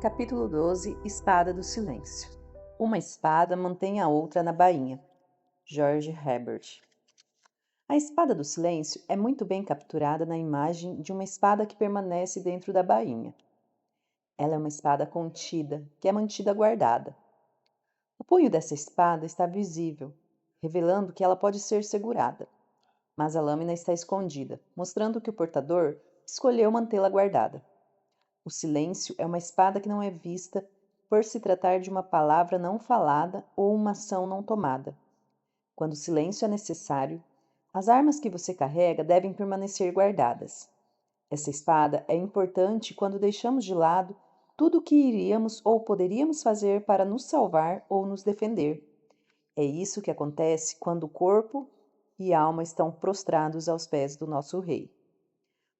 Capítulo 12 Espada do Silêncio. Uma espada mantém a outra na bainha. George Herbert. A espada do silêncio é muito bem capturada na imagem de uma espada que permanece dentro da bainha. Ela é uma espada contida, que é mantida guardada. O punho dessa espada está visível, revelando que ela pode ser segurada, mas a lâmina está escondida, mostrando que o portador escolheu mantê-la guardada. O silêncio é uma espada que não é vista por se tratar de uma palavra não falada ou uma ação não tomada. Quando o silêncio é necessário, as armas que você carrega devem permanecer guardadas. Essa espada é importante quando deixamos de lado tudo o que iríamos ou poderíamos fazer para nos salvar ou nos defender. É isso que acontece quando o corpo e a alma estão prostrados aos pés do nosso Rei.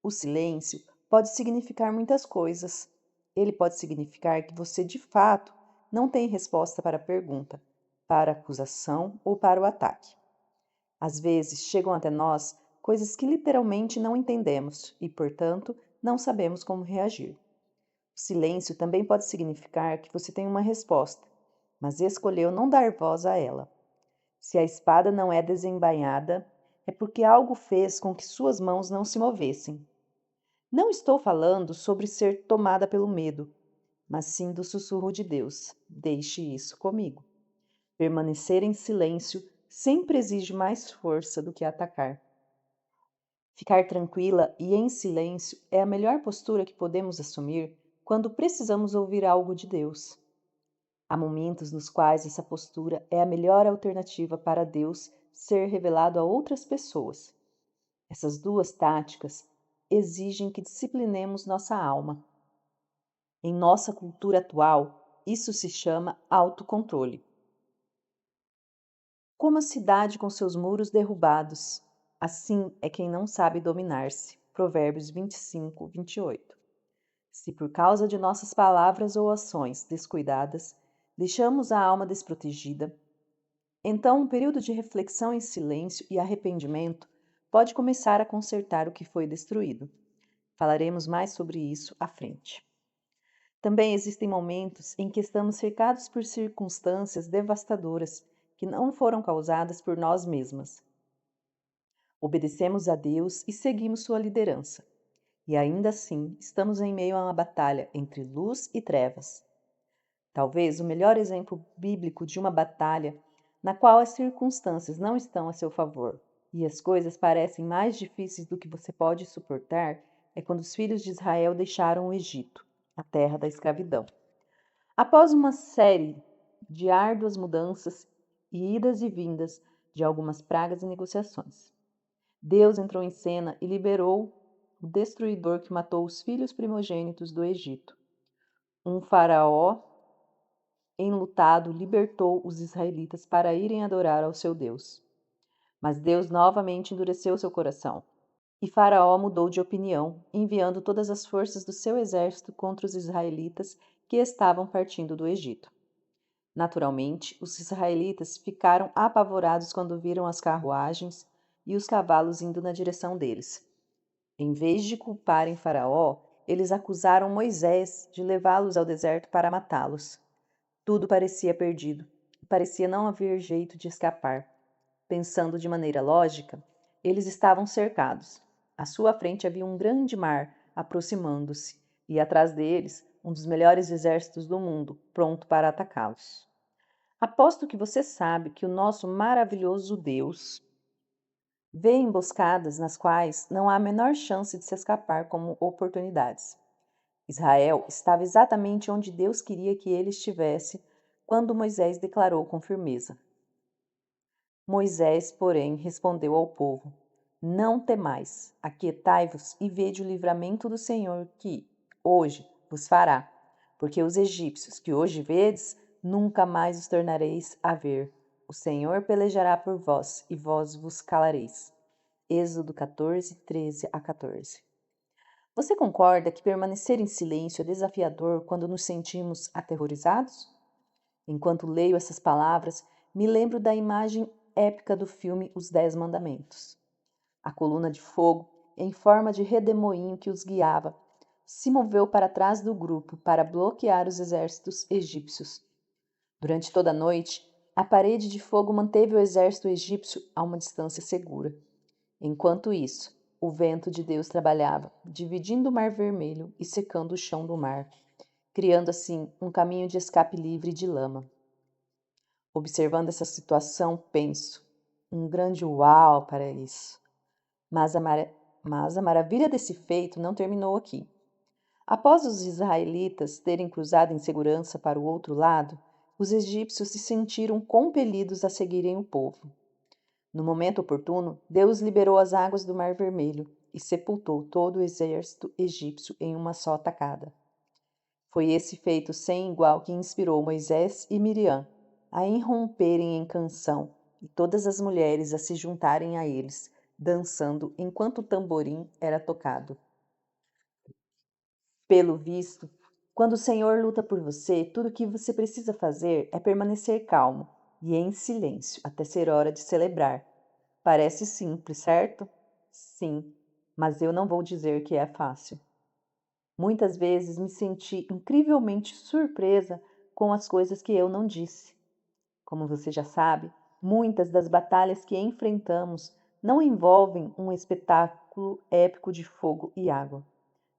O silêncio pode significar muitas coisas. Ele pode significar que você, de fato, não tem resposta para a pergunta, para a acusação ou para o ataque. Às vezes chegam até nós coisas que literalmente não entendemos e, portanto, não sabemos como reagir. O silêncio também pode significar que você tem uma resposta, mas escolheu não dar voz a ela. Se a espada não é desembainhada, é porque algo fez com que suas mãos não se movessem. Não estou falando sobre ser tomada pelo medo, mas sim do sussurro de Deus. Deixe isso comigo. Permanecer em silêncio sempre exige mais força do que atacar. Ficar tranquila e em silêncio é a melhor postura que podemos assumir quando precisamos ouvir algo de Deus. Há momentos nos quais essa postura é a melhor alternativa para Deus ser revelado a outras pessoas. Essas duas táticas exigem que disciplinemos nossa alma. Em nossa cultura atual, isso se chama autocontrole. Como a cidade com seus muros derrubados, assim é quem não sabe dominar-se. Provérbios 25, 28. Se por causa de nossas palavras ou ações descuidadas, deixamos a alma desprotegida, então um período de reflexão em silêncio e arrependimento pode começar a consertar o que foi destruído. Falaremos mais sobre isso à frente. Também existem momentos em que estamos cercados por circunstâncias devastadoras que não foram causadas por nós mesmas. Obedecemos a Deus e seguimos sua liderança. E ainda assim, estamos em meio a uma batalha entre luz e trevas. Talvez o melhor exemplo bíblico de uma batalha na qual as circunstâncias não estão a seu favor e as coisas parecem mais difíceis do que você pode suportar é quando os filhos de Israel deixaram o Egito, a terra da escravidão. Após uma série de árduas mudanças e idas e vindas de algumas pragas e negociações, Deus entrou em cena e liberou o destruidor que matou os filhos primogênitos do Egito. Um faraó enlutado libertou os israelitas para irem adorar ao seu Deus. Mas Deus novamente endureceu seu coração. E Faraó mudou de opinião, enviando todas as forças do seu exército contra os israelitas que estavam partindo do Egito. Naturalmente, os israelitas ficaram apavorados quando viram as carruagens e os cavalos indo na direção deles. Em vez de culparem Faraó, eles acusaram Moisés de levá-los ao deserto para matá-los. Tudo parecia perdido. Parecia não haver jeito de escapar. Pensando de maneira lógica, eles estavam cercados. À sua frente havia um grande mar aproximando-se, e atrás deles, um dos melhores exércitos do mundo, pronto para atacá-los. Aposto que você sabe que o nosso maravilhoso Deus vê emboscadas nas quais não há a menor chance de se escapar como oportunidades. Israel estava exatamente onde Deus queria que ele estivesse quando Moisés declarou com firmeza. Moisés, porém, respondeu ao povo: Não temais, aquietai-vos e vede o livramento do Senhor que, hoje, vos fará, porque os egípcios que hoje vedes, nunca mais os tornareis a ver. O Senhor pelejará por vós, e vós vos calareis. Êxodo 14, 13 a 14. Você concorda que permanecer em silêncio é desafiador quando nos sentimos aterrorizados? Enquanto leio essas palavras, me lembro da imagem épica do filme Os Dez Mandamentos. A coluna de fogo, em forma de redemoinho que os guiava, se moveu para trás do grupo para bloquear os exércitos egípcios. Durante toda a noite, a parede de fogo manteve o exército egípcio a uma distância segura. Enquanto isso, o vento de Deus trabalhava, dividindo o Mar Vermelho e secando o chão do mar, criando assim um caminho de escape livre de lama. Observando essa situação, penso, um grande uau para isso. Mas a maravilha desse feito não terminou aqui. Após os israelitas terem cruzado em segurança para o outro lado, os egípcios se sentiram compelidos a seguirem o povo. No momento oportuno, Deus liberou as águas do Mar Vermelho e sepultou todo o exército egípcio em uma só tacada. Foi esse feito sem igual que inspirou Moisés e Miriam a irromperem em canção e todas as mulheres a se juntarem a eles, dançando enquanto o tamborim era tocado. Pelo visto, quando o Senhor luta por você, tudo o que você precisa fazer é permanecer calmo e em silêncio até ser hora de celebrar. Parece simples, certo? Sim, mas eu não vou dizer que é fácil. Muitas vezes me senti incrivelmente surpresa com as coisas que eu não disse. Como você já sabe, muitas das batalhas que enfrentamos não envolvem um espetáculo épico de fogo e água.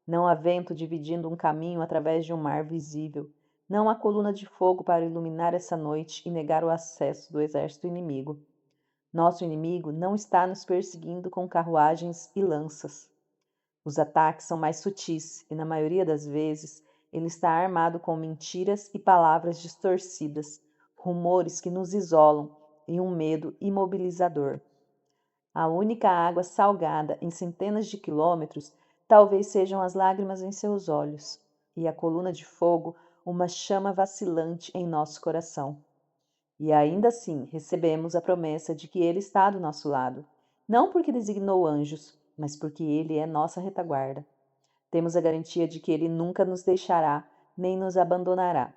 Não há vento dividindo um caminho através de um mar visível. Não há coluna de fogo para iluminar essa noite e negar o acesso do exército inimigo. Nosso inimigo não está nos perseguindo com carruagens e lanças. Os ataques são mais sutis e, na maioria das vezes, ele está armado com mentiras e palavras distorcidas, rumores que nos isolam e um medo imobilizador. A única água salgada em centenas de quilômetros talvez sejam as lágrimas em seus olhos, e a coluna de fogo uma chama vacilante em nosso coração. E ainda assim recebemos a promessa de que Ele está do nosso lado, não porque designou anjos, mas porque Ele é nossa retaguarda. Temos a garantia de que Ele nunca nos deixará, nem nos abandonará.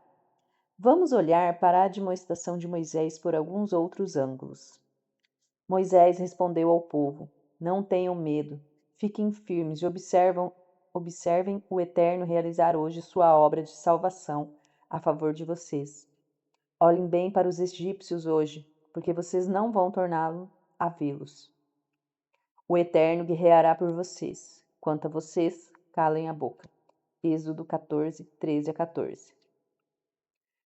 Vamos olhar para a admoestação de Moisés por alguns outros ângulos. Moisés respondeu ao povo: Não tenham medo, fiquem firmes e observem o Eterno realizar hoje sua obra de salvação a favor de vocês. Olhem bem para os egípcios hoje, porque vocês não vão torná-lo a vê-los. O Eterno guerreará por vocês. Quanto a vocês, calem a boca. Êxodo 14, 13 a 14.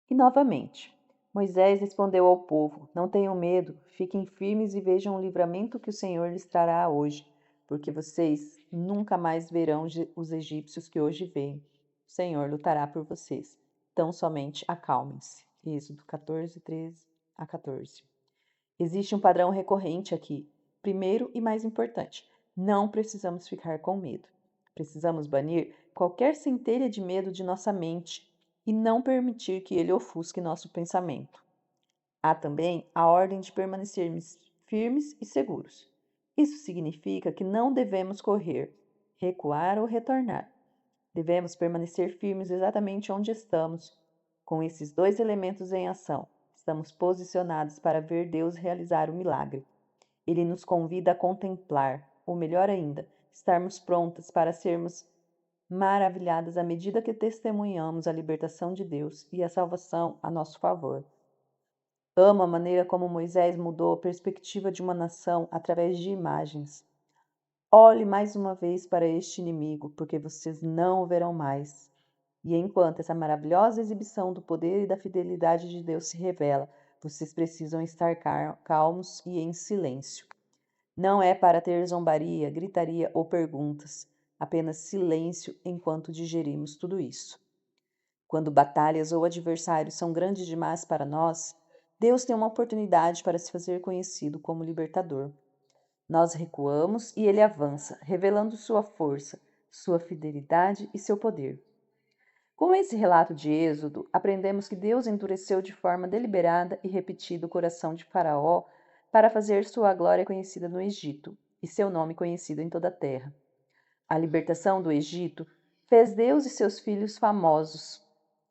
E novamente, Moisés respondeu ao povo: Não tenham medo, fiquem firmes e vejam o livramento que o Senhor lhes trará hoje, porque vocês nunca mais verão os egípcios que hoje veem. O Senhor lutará por vocês. Tão somente acalmem-se. Êxodo 14, 13 a 14. Existe um padrão recorrente aqui. Primeiro e mais importante, não precisamos ficar com medo. Precisamos banir qualquer centelha de medo de nossa mente e não permitir que ele ofusque nosso pensamento. Há também a ordem de permanecermos firmes e seguros. Isso significa que não devemos correr, recuar ou retornar. Devemos permanecer firmes exatamente onde estamos. Com esses dois elementos em ação, estamos posicionados para ver Deus realizar o milagre. Ele nos convida a contemplar, ou melhor ainda, estarmos prontas para sermos maravilhadas à medida que testemunhamos a libertação de Deus e a salvação a nosso favor. Amo a maneira como Moisés mudou a perspectiva de uma nação através de imagens. Olhe mais uma vez para este inimigo, porque vocês não o verão mais. E enquanto essa maravilhosa exibição do poder e da fidelidade de Deus se revela, vocês precisam estar calmos e em silêncio. Não é para ter zombaria, gritaria ou perguntas, apenas silêncio enquanto digerimos tudo isso. Quando batalhas ou adversários são grandes demais para nós, Deus tem uma oportunidade para se fazer conhecido como libertador. Nós recuamos e ele avança, revelando sua força, sua fidelidade e seu poder. Com esse relato de Êxodo, aprendemos que Deus endureceu de forma deliberada e repetida o coração de Faraó para fazer sua glória conhecida no Egito e seu nome conhecido em toda a terra. A libertação do Egito fez Deus e seus filhos famosos.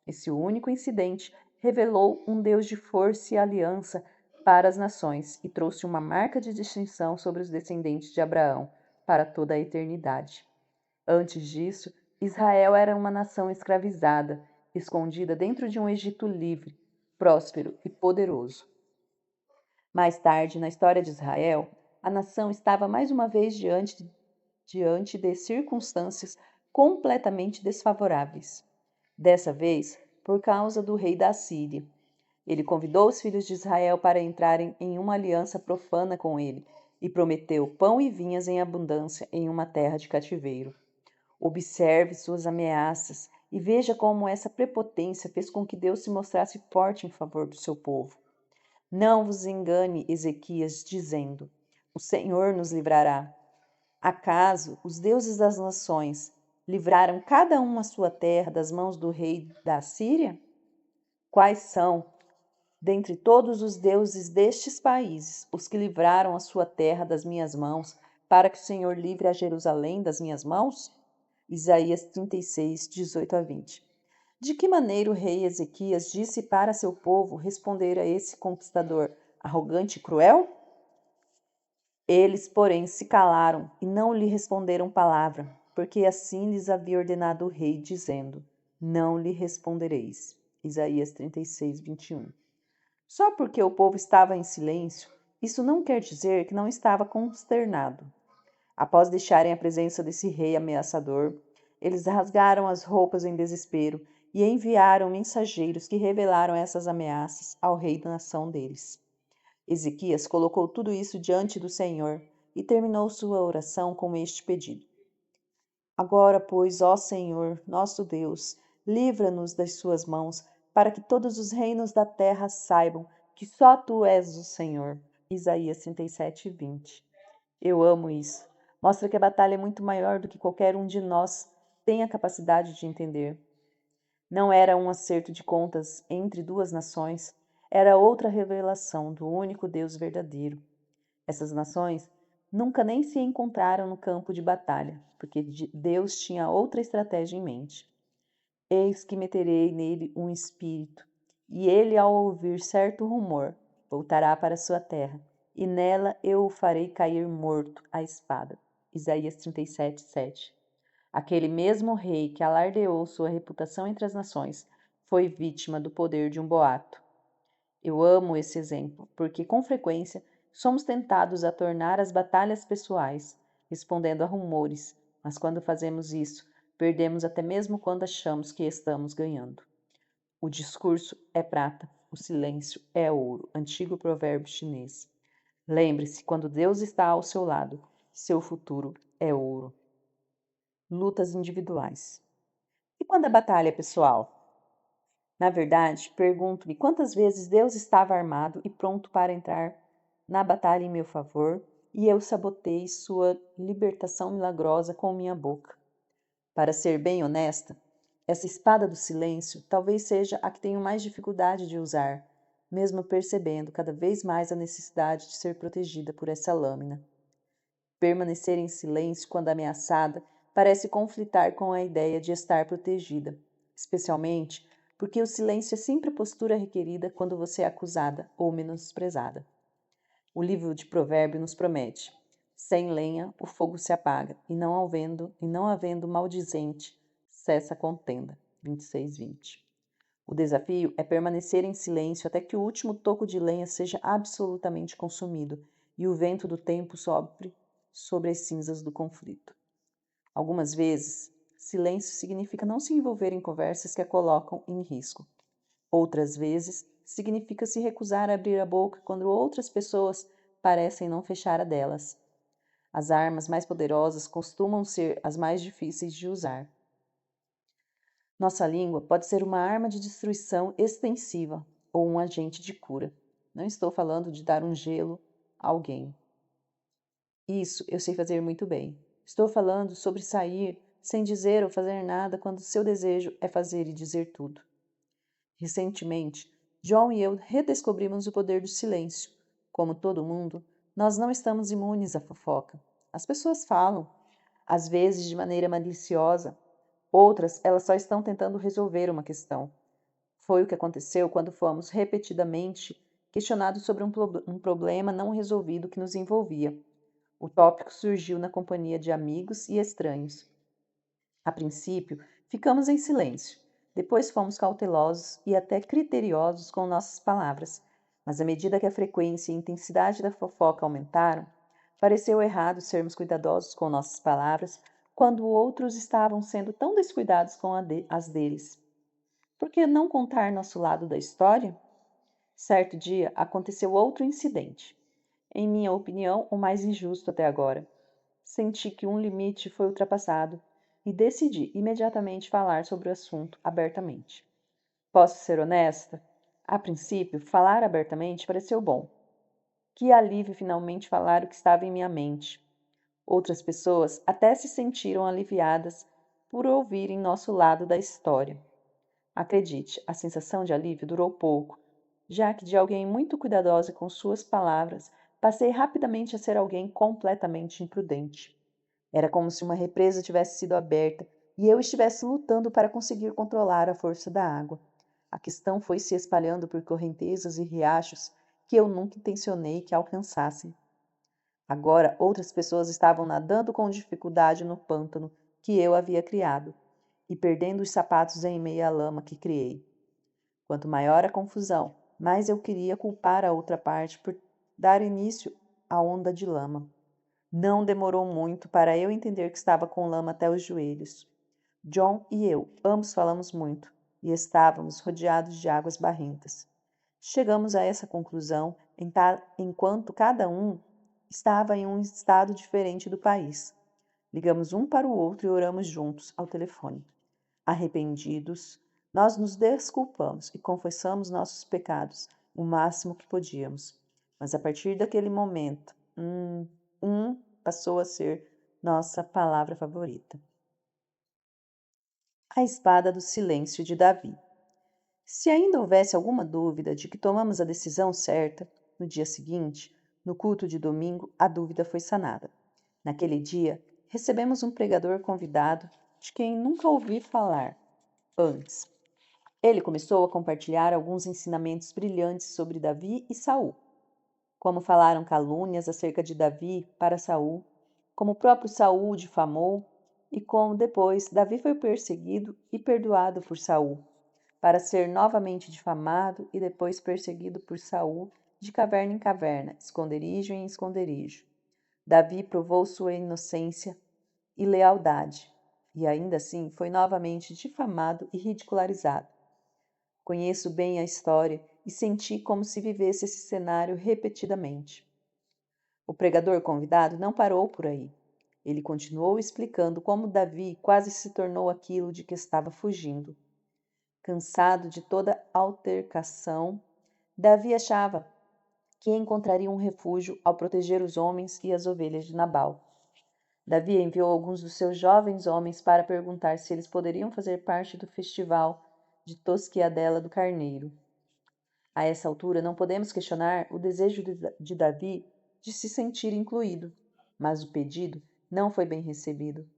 Esse único incidente revelou um Deus de força e aliança para as nações e trouxe uma marca de distinção sobre os descendentes de Abraão para toda a eternidade. Antes disso, Israel era uma nação escravizada, escondida dentro de um Egito livre, próspero e poderoso. Mais tarde, na história de Israel, a nação estava mais uma vez diante de circunstâncias completamente desfavoráveis. Dessa vez, por causa do rei da Síria. Ele convidou os filhos de Israel para entrarem em uma aliança profana com ele e prometeu pão e vinhas em abundância em uma terra de cativeiro. Observe suas ameaças e veja como essa prepotência fez com que Deus se mostrasse forte em favor do seu povo. Não vos engane, Ezequias, dizendo: O Senhor nos livrará. Acaso os deuses das nações livraram cada um a sua terra das mãos do rei da Síria? Quais são, dentre todos os deuses destes países, os que livraram a sua terra das minhas mãos, para que o Senhor livre a Jerusalém das minhas mãos? Isaías 36, 18 a 20. De que maneira o rei Ezequias disse para seu povo responder a esse conquistador arrogante e cruel? Eles, porém, se calaram e não lhe responderam palavra, porque assim lhes havia ordenado o rei, dizendo: Não lhe respondereis. Isaías 36, 21. Só porque o povo estava em silêncio, isso não quer dizer que não estava consternado. Após deixarem a presença desse rei ameaçador, eles rasgaram as roupas em desespero e enviaram mensageiros que revelaram essas ameaças ao rei da nação deles. Ezequias colocou tudo isso diante do Senhor e terminou sua oração com este pedido: Agora, pois, ó Senhor, nosso Deus, livra-nos das suas mãos, para que todos os reinos da terra saibam que só tu és o Senhor. Isaías 37, 20. Eu amo isso. Mostra que a batalha é muito maior do que qualquer um de nós tem a capacidade de entender. Não era um acerto de contas entre duas nações, era outra revelação do único Deus verdadeiro. Essas nações nunca nem se encontraram no campo de batalha, porque Deus tinha outra estratégia em mente. Eis que meterei nele um espírito, e ele, ao ouvir certo rumor, voltará para sua terra, e nela eu o farei cair morto à espada. Isaías 37, 7. Aquele mesmo rei que alardeou sua reputação entre as nações foi vítima do poder de um boato. Eu amo esse exemplo, porque com frequência somos tentados a tornar as batalhas pessoais, respondendo a rumores, mas quando fazemos isso, perdemos até mesmo quando achamos que estamos ganhando. O discurso é prata, o silêncio é ouro. Antigo provérbio chinês. Lembre-se, quando Deus está ao seu lado, seu futuro é ouro. Lutas individuais. E quando a batalha é pessoal? Na verdade, pergunto-me quantas vezes Deus estava armado e pronto para entrar na batalha em meu favor, e eu sabotei sua libertação milagrosa com minha boca. Para ser bem honesta, essa espada do silêncio talvez seja a que tenho mais dificuldade de usar, mesmo percebendo cada vez mais a necessidade de ser protegida por essa lâmina. Permanecer em silêncio quando ameaçada parece conflitar com a ideia de estar protegida, especialmente porque o silêncio é sempre a postura requerida quando você é acusada ou menosprezada. O livro de Provérbios nos promete: sem lenha o fogo se apaga, e não havendo maldizente, cessa a contenda. 26, 20. O desafio é permanecer em silêncio até que o último toco de lenha seja absolutamente consumido e o vento do tempo sopre sobre as cinzas do conflito. Algumas vezes, silêncio significa não se envolver em conversas que a colocam em risco. Outras vezes, significa se recusar a abrir a boca quando outras pessoas parecem não fechar a delas. As armas mais poderosas costumam ser as mais difíceis de usar. Nossa língua pode ser uma arma de destruição extensiva ou um agente de cura. Não estou falando de dar um gelo a alguém. Isso eu sei fazer muito bem. Estou falando sobre sair sem dizer ou fazer nada quando seu desejo é fazer e dizer tudo. Recentemente, John e eu redescobrimos o poder do silêncio. Como todo mundo, nós não estamos imunes à fofoca. As pessoas falam, às vezes de maneira maliciosa, outras elas só estão tentando resolver uma questão. Foi o que aconteceu quando fomos repetidamente questionados sobre um problema não resolvido que nos envolvia. O tópico surgiu na companhia de amigos e estranhos. A princípio, ficamos em silêncio. Depois fomos cautelosos e até criteriosos com nossas palavras. Mas à medida que a frequência e a intensidade da fofoca aumentaram, pareceu errado sermos cuidadosos com nossas palavras quando outros estavam sendo tão descuidados com as deles. Por que não contar nosso lado da história? Certo dia aconteceu outro incidente. Em minha opinião, o mais injusto até agora. Senti que um limite foi ultrapassado e decidi imediatamente falar sobre o assunto abertamente. Posso ser honesta? A princípio, falar abertamente pareceu bom. Que alívio finalmente falar o que estava em minha mente. Outras pessoas até se sentiram aliviadas por ouvirem nosso lado da história. Acredite, a sensação de alívio durou pouco, já que de alguém muito cuidadosa com suas palavras, passei rapidamente a ser alguém completamente imprudente. Era como se uma represa tivesse sido aberta e eu estivesse lutando para conseguir controlar a força da água. A questão foi se espalhando por correntezas e riachos que eu nunca intencionei que alcançassem. Agora, outras pessoas estavam nadando com dificuldade no pântano que eu havia criado e perdendo os sapatos em meio à lama que criei. Quanto maior a confusão, mais eu queria culpar a outra parte por dar início à onda de lama. Não demorou muito para eu entender que estava com lama até os joelhos. John e eu, ambos falamos muito, e estávamos rodeados de águas barrentas. Chegamos a essa conclusão enquanto cada um estava em um estado diferente do país. Ligamos um para o outro e oramos juntos ao telefone. Arrependidos, nós nos desculpamos e confessamos nossos pecados o máximo que podíamos. Mas a partir daquele momento, passou a ser nossa palavra favorita. A espada do silêncio de Davi. Se ainda houvesse alguma dúvida de que tomamos a decisão certa, no dia seguinte, no culto de domingo, a dúvida foi sanada. Naquele dia, recebemos um pregador convidado de quem nunca ouvi falar antes. Ele começou a compartilhar alguns ensinamentos brilhantes sobre Davi e Saul. Como falaram calúnias acerca de Davi para Saul, como o próprio Saul o difamou e como depois Davi foi perseguido e perdoado por Saul, para ser novamente difamado e depois perseguido por Saul de caverna em caverna, esconderijo em esconderijo. Davi provou sua inocência e lealdade, e ainda assim foi novamente difamado e ridicularizado. Conheço bem a história e senti como se vivesse esse cenário repetidamente. O pregador convidado não parou por aí. Ele continuou explicando como Davi quase se tornou aquilo de que estava fugindo. Cansado de toda altercação, Davi achava que encontraria um refúgio ao proteger os homens e as ovelhas de Nabal. Davi enviou alguns dos seus jovens homens para perguntar se eles poderiam fazer parte do festival de Tosquiadela do Carneiro. A essa altura, não podemos questionar o desejo de Davi de se sentir incluído, mas o pedido não foi bem recebido.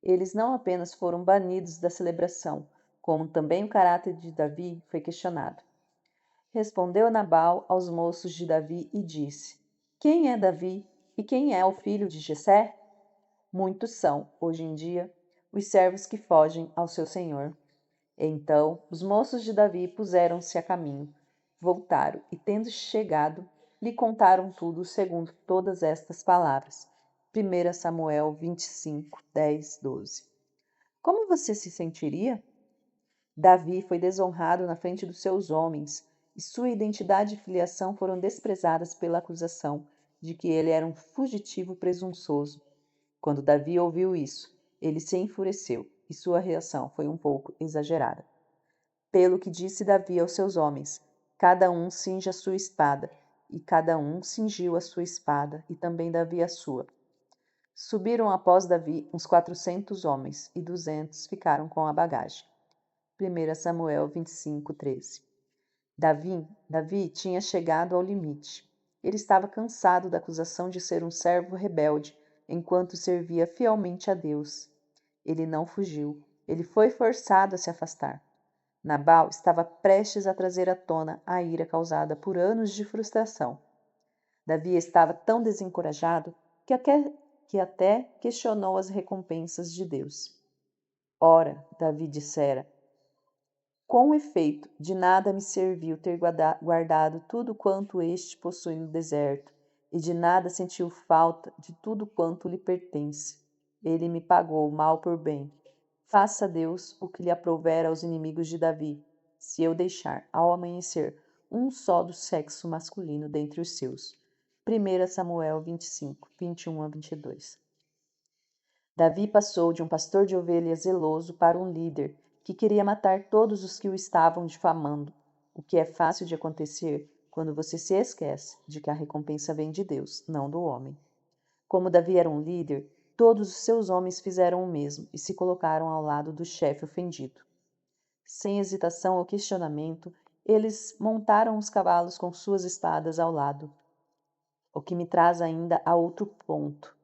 Eles não apenas foram banidos da celebração, como também o caráter de Davi foi questionado. Respondeu Nabal aos moços de Davi e disse: Quem é Davi e quem é o filho de Jessé? Muitos são, hoje em dia, os servos que fogem ao seu senhor. Então os moços de Davi puseram-se a caminho, voltaram e, tendo chegado, lhe contaram tudo segundo todas estas palavras. 1 Samuel 25, 10, 12. Como você se sentiria? Davi foi desonrado na frente dos seus homens, e sua identidade e filiação foram desprezadas pela acusação de que ele era um fugitivo presunçoso. Quando Davi ouviu isso, ele se enfureceu, e sua reação foi um pouco exagerada. Pelo que disse Davi aos seus homens: Cada um cinja a sua espada, e cada um cingiu a sua espada, e também Davi a sua. Subiram após Davi uns 400 homens, e 200 ficaram com a bagagem. 1 Samuel 25, 13. Davi tinha chegado ao limite. Ele estava cansado da acusação de ser um servo rebelde, enquanto servia fielmente a Deus. Ele não fugiu, ele foi forçado a se afastar. Nabal estava prestes a trazer à tona a ira causada por anos de frustração. Davi estava tão desencorajado que até questionou as recompensas de Deus. Ora, Davi dissera: com efeito, de nada me serviu ter guardado tudo quanto este possui no deserto, e de nada sentiu falta de tudo quanto lhe pertence. Ele me pagou mal por bem. Faça Deus o que lhe aprouver aos inimigos de Davi, se eu deixar, ao amanhecer, um só do sexo masculino dentre os seus. 1 Samuel 25, 21 a 22. Davi passou de um pastor de ovelhas zeloso para um líder que queria matar todos os que o estavam difamando, o que é fácil de acontecer quando você se esquece de que a recompensa vem de Deus, não do homem. Como Davi era um líder, todos os seus homens fizeram o mesmo e se colocaram ao lado do chefe ofendido. Sem hesitação ou questionamento, eles montaram os cavalos com suas espadas ao lado. O que me traz ainda a outro ponto.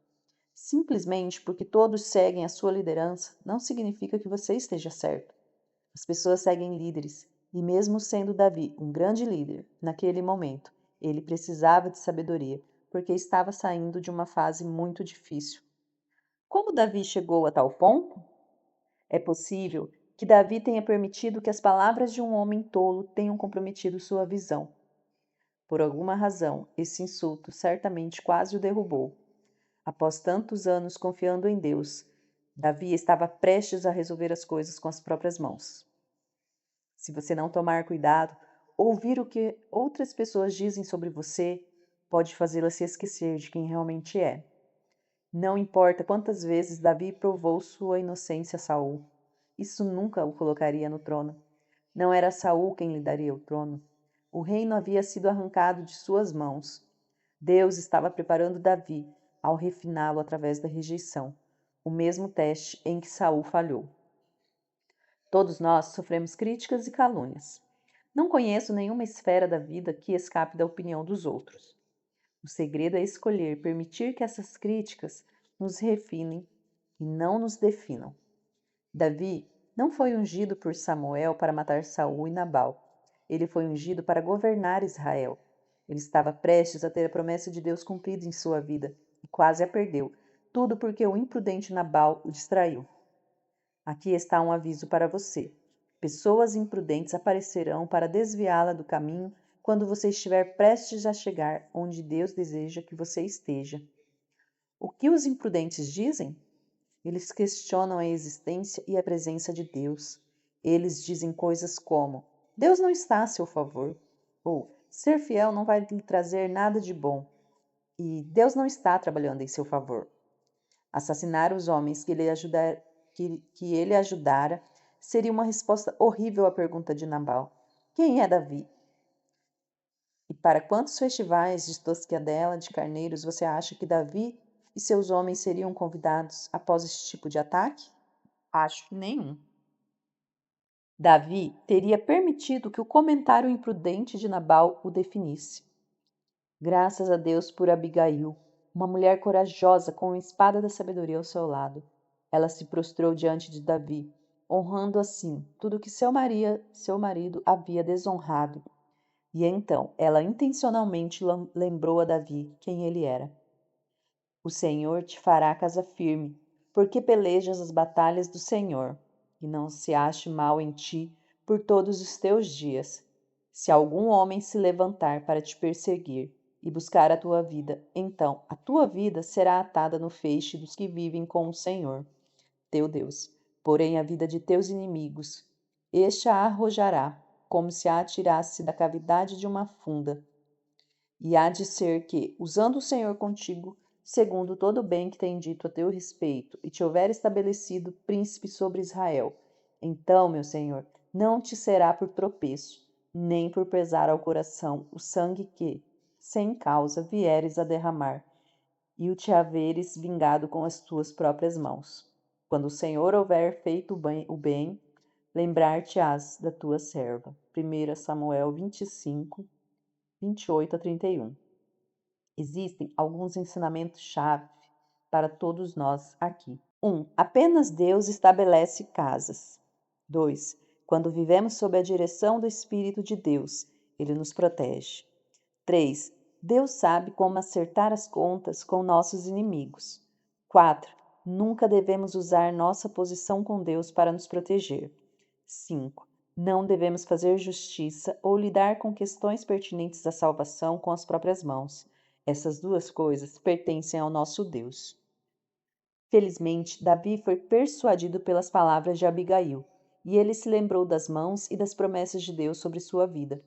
Simplesmente porque todos seguem a sua liderança, não significa que você esteja certo. As pessoas seguem líderes, e mesmo sendo Davi um grande líder, naquele momento, ele precisava de sabedoria, porque estava saindo de uma fase muito difícil. Como Davi chegou a tal ponto? É possível que Davi tenha permitido que as palavras de um homem tolo tenham comprometido sua visão. Por alguma razão, esse insulto certamente quase o derrubou. Após tantos anos confiando em Deus, Davi estava prestes a resolver as coisas com as próprias mãos. Se você não tomar cuidado, ouvir o que outras pessoas dizem sobre você pode fazê-la se esquecer de quem realmente é. Não importa quantas vezes Davi provou sua inocência a Saul, isso nunca o colocaria no trono. Não era Saul quem lhe daria o trono. O reino havia sido arrancado de suas mãos. Deus estava preparando Davi ao refiná-lo através da rejeição, o mesmo teste em que Saul falhou. Todos nós sofremos críticas e calúnias. Não conheço nenhuma esfera da vida que escape da opinião dos outros. O segredo é escolher permitir que essas críticas nos refinem e não nos definam. Davi não foi ungido por Samuel para matar Saul e Nabal. Ele foi ungido para governar Israel. Ele estava prestes a ter a promessa de Deus cumprida em sua vida e quase a perdeu, tudo porque o imprudente Nabal o distraiu. Aqui está um aviso para você. Pessoas imprudentes aparecerão para desviá-la do caminho quando você estiver prestes a chegar onde Deus deseja que você esteja. O que os imprudentes dizem? Eles questionam a existência e a presença de Deus. Eles dizem coisas como: Deus não está a seu favor, ou ser fiel não vai lhe trazer nada de bom, e Deus não está trabalhando em seu favor. Assassinar os homens que ele ajudara seria uma resposta horrível à pergunta de Nabal: quem é Davi? E para quantos festivais de tosquiadela de carneiros você acha que Davi e seus homens seriam convidados após esse tipo de ataque? Acho que nenhum. Davi teria permitido que o comentário imprudente de Nabal o definisse. Graças a Deus por Abigail, uma mulher corajosa com a espada da sabedoria ao seu lado. Ela se prostrou diante de Davi, honrando assim tudo que seu marido havia desonrado. E então ela intencionalmente lembrou a Davi quem ele era. O Senhor te fará casa firme, porque pelejas as batalhas do Senhor, e não se ache mal em ti por todos os teus dias. Se algum homem se levantar para te perseguir e buscar a tua vida, então a tua vida será atada no feixe dos que vivem com o Senhor, teu Deus. Porém, a vida de teus inimigos, este a arrojará, como se a atirasse da cavidade de uma funda. E há de ser que, usando o Senhor contigo, segundo todo o bem que tem dito a teu respeito, e te houver estabelecido príncipe sobre Israel, então, meu Senhor, não te será por tropeço, nem por pesar ao coração o sangue que, sem causa, vieres a derramar, e o te haveres vingado com as tuas próprias mãos. Quando o Senhor houver feito o bem, lembrar-te-ás da tua serva. 1 Samuel 25, 28 a 31. Existem alguns ensinamentos-chave para todos nós aqui. 1. Apenas Deus estabelece casas. 2. Quando vivemos sob a direção do Espírito de Deus, Ele nos protege. 3. Deus sabe como acertar as contas com nossos inimigos. 4. Nunca devemos usar nossa posição com Deus para nos proteger. 5. Não devemos fazer justiça ou lidar com questões pertinentes à salvação com as próprias mãos. Essas duas coisas pertencem ao nosso Deus. Felizmente, Davi foi persuadido pelas palavras de Abigail, e ele se lembrou das mãos e das promessas de Deus sobre sua vida.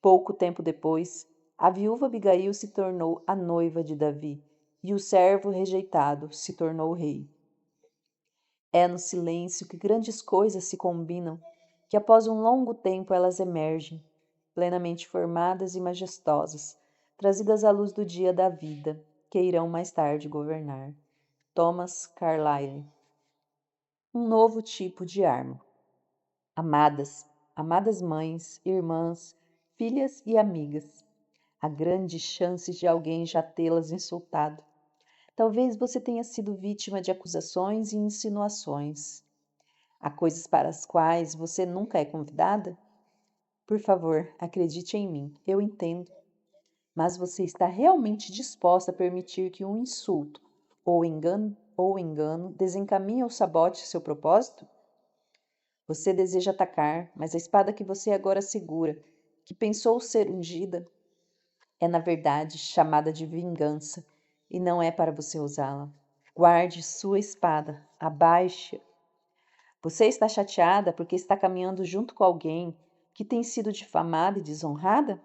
Pouco tempo depois, a viúva Abigail se tornou a noiva de Davi, e o servo rejeitado se tornou rei. É no silêncio que grandes coisas se combinam, que após um longo tempo elas emergem, plenamente formadas e majestosas, trazidas à luz do dia da vida, que irão mais tarde governar. Thomas Carlyle. Um novo tipo de arma. Amadas mães, irmãs, filhas e amigas, há grandes chances de alguém já tê-las insultado. Talvez você tenha sido vítima de acusações e insinuações. Há coisas para as quais você nunca é convidada? Por favor, acredite em mim, eu entendo. Mas você está realmente disposta a permitir que um insulto ou engano desencaminhe ou sabote seu propósito? Você deseja atacar, mas a espada que você agora segura, que pensou ser ungida, é na verdade chamada de vingança e não é para você usá-la. Guarde sua espada, abaixe. Você está chateada porque está caminhando junto com alguém que tem sido difamada e desonrada?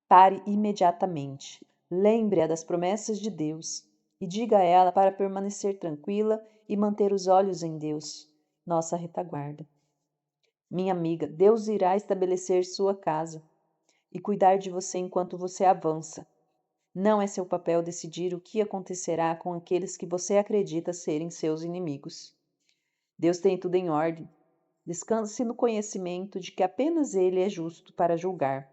Pare imediatamente. Lembre-a das promessas de Deus e diga a ela para permanecer tranquila e manter os olhos em Deus, nossa retaguarda. Minha amiga, Deus irá estabelecer sua casa e cuidar de você enquanto você avança. Não é seu papel decidir o que acontecerá com aqueles que você acredita serem seus inimigos. Deus tem tudo em ordem. Descanse no conhecimento de que apenas Ele é justo para julgar.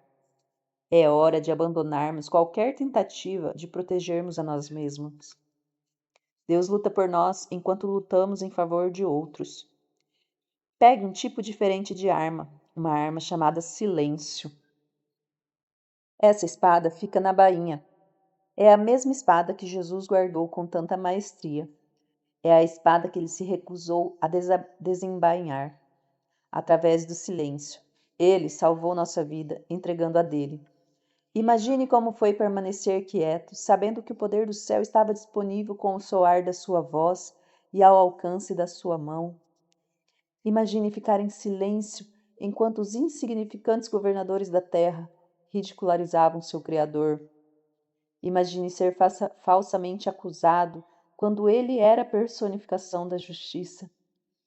É hora de abandonarmos qualquer tentativa de protegermos a nós mesmos. Deus luta por nós enquanto lutamos em favor de outros. Pegue um tipo diferente de arma, uma arma chamada silêncio. Essa espada fica na bainha. É a mesma espada que Jesus guardou com tanta maestria. É a espada que ele se recusou a desembainhar. Através do silêncio, ele salvou nossa vida, entregando a dele. Imagine como foi permanecer quieto, sabendo que o poder do céu estava disponível com o soar da sua voz e ao alcance da sua mão. Imagine ficar em silêncio enquanto os insignificantes governadores da terra ridicularizavam seu Criador. Imagine ser falsamente acusado quando ele era a personificação da justiça.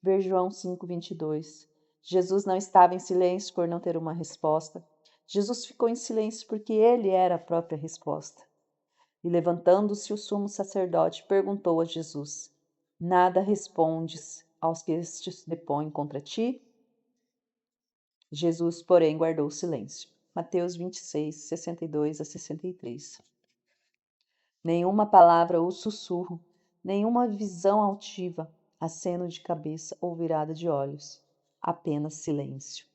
Ver João 5:22. Jesus não estava em silêncio por não ter uma resposta. Jesus ficou em silêncio porque ele era a própria resposta. E levantando-se o sumo sacerdote, perguntou a Jesus: Nada respondes aos que estes depõem contra ti? Jesus, porém, guardou silêncio. Mateus 26, 62-63. Nenhuma palavra ou sussurro, nenhuma visão altiva, aceno de cabeça ou virada de olhos. Apenas silêncio.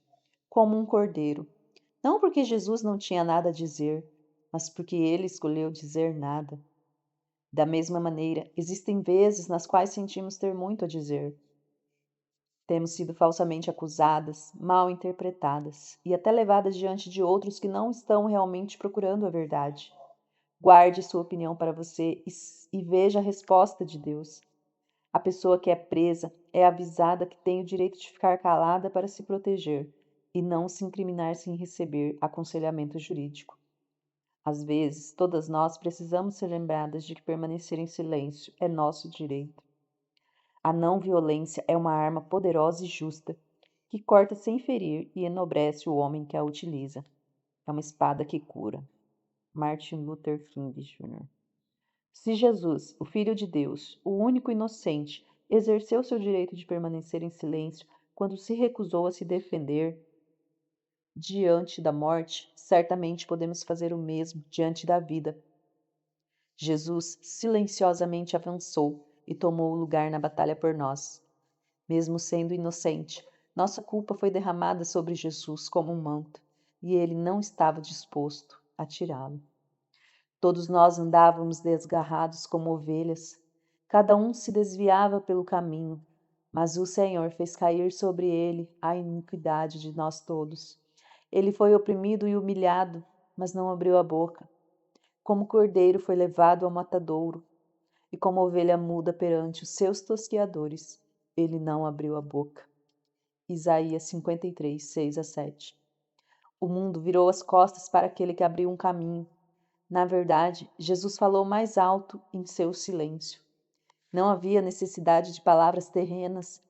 Como um cordeiro. Não porque Jesus não tinha nada a dizer, mas porque ele escolheu dizer nada. Da mesma maneira, existem vezes nas quais sentimos ter muito a dizer. Temos sido falsamente acusadas, mal interpretadas e até levadas diante de outros que não estão realmente procurando a verdade. Guarde sua opinião para você e veja a resposta de Deus. A pessoa que é presa é avisada que tem o direito de ficar calada para se proteger e não se incriminar sem receber aconselhamento jurídico. Às vezes, todas nós precisamos ser lembradas de que permanecer em silêncio é nosso direito. A não violência é uma arma poderosa e justa, que corta sem ferir e enobrece o homem que a utiliza. É uma espada que cura. Martin Luther King Jr. Se Jesus, o Filho de Deus, o único inocente, exerceu seu direito de permanecer em silêncio quando se recusou a se defender diante da morte, certamente podemos fazer o mesmo diante da vida. Jesus silenciosamente avançou e tomou o lugar na batalha por nós. Mesmo sendo inocente, nossa culpa foi derramada sobre Jesus como um manto, e ele não estava disposto a tirá-lo. Todos nós andávamos desgarrados como ovelhas, Cada um se desviava pelo caminho, mas o Senhor fez cair sobre ele a iniquidade de nós todos. Ele foi oprimido e humilhado, mas não abriu a boca. Como cordeiro foi levado ao matadouro, e como ovelha muda perante os seus tosquiadores, ele não abriu a boca. Isaías 53, 6-7. O mundo virou as costas para aquele que abriu um caminho. Na verdade, Jesus falou mais alto em seu silêncio. Não havia necessidade de palavras terrenas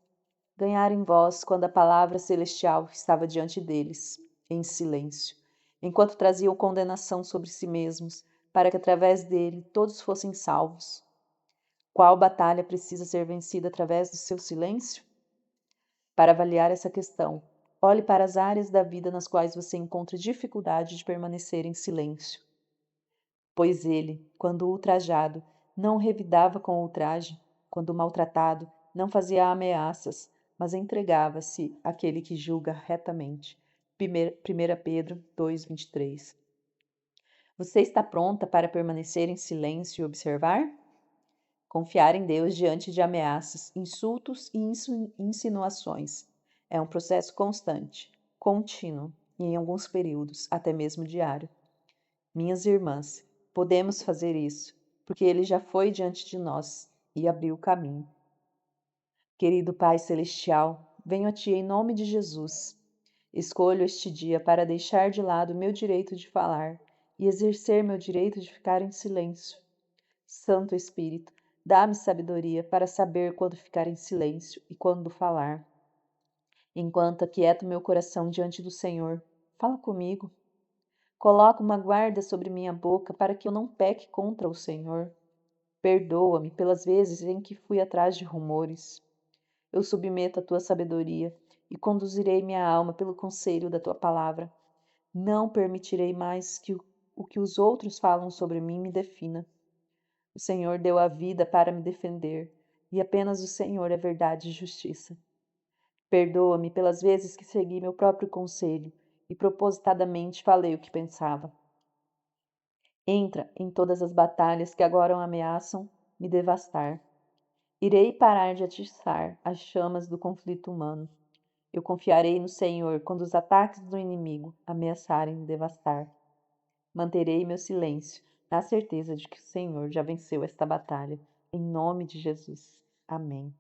ganharem voz quando a palavra celestial estava diante deles, em silêncio, enquanto traziam condenação sobre si mesmos, para que através dele todos fossem salvos. Qual batalha precisa ser vencida através do seu silêncio? Para avaliar essa questão, olhe para as áreas da vida nas quais você encontra dificuldade de permanecer em silêncio. Pois ele, quando ultrajado, não revidava com ultraje, quando maltratado, não fazia ameaças, mas entregava-se àquele que julga retamente. 1 Pedro 2:23. Você está pronta para permanecer em silêncio e observar? Confiar em Deus diante de ameaças, insultos e insinuações é um processo constante, contínuo e, em alguns períodos, até mesmo diário. Minhas irmãs, podemos fazer isso, porque Ele já foi diante de nós e abriu o caminho. Querido Pai Celestial, venho a Ti em nome de Jesus. Escolho este dia para deixar de lado meu direito de falar e exercer meu direito de ficar em silêncio. Santo Espírito, dá-me sabedoria para saber quando ficar em silêncio e quando falar. Enquanto aquieto meu coração diante do Senhor, fala comigo. Coloca uma guarda sobre minha boca para que eu não peque contra o Senhor. Perdoa-me pelas vezes em que fui atrás de rumores. Eu submeto a tua sabedoria e conduzirei minha alma pelo conselho da tua palavra. Não permitirei mais que o que os outros falam sobre mim me defina. O Senhor deu a vida para me defender, e apenas o Senhor é verdade e justiça. Perdoa-me pelas vezes que segui meu próprio conselho e propositadamente falei o que pensava. Entra em todas as batalhas que agora ameaçam me devastar. Irei parar de atiçar as chamas do conflito humano. Eu confiarei no Senhor quando os ataques do inimigo ameaçarem me devastar. Manterei meu silêncio, na certeza de que o Senhor já venceu esta batalha. Em nome de Jesus. Amém.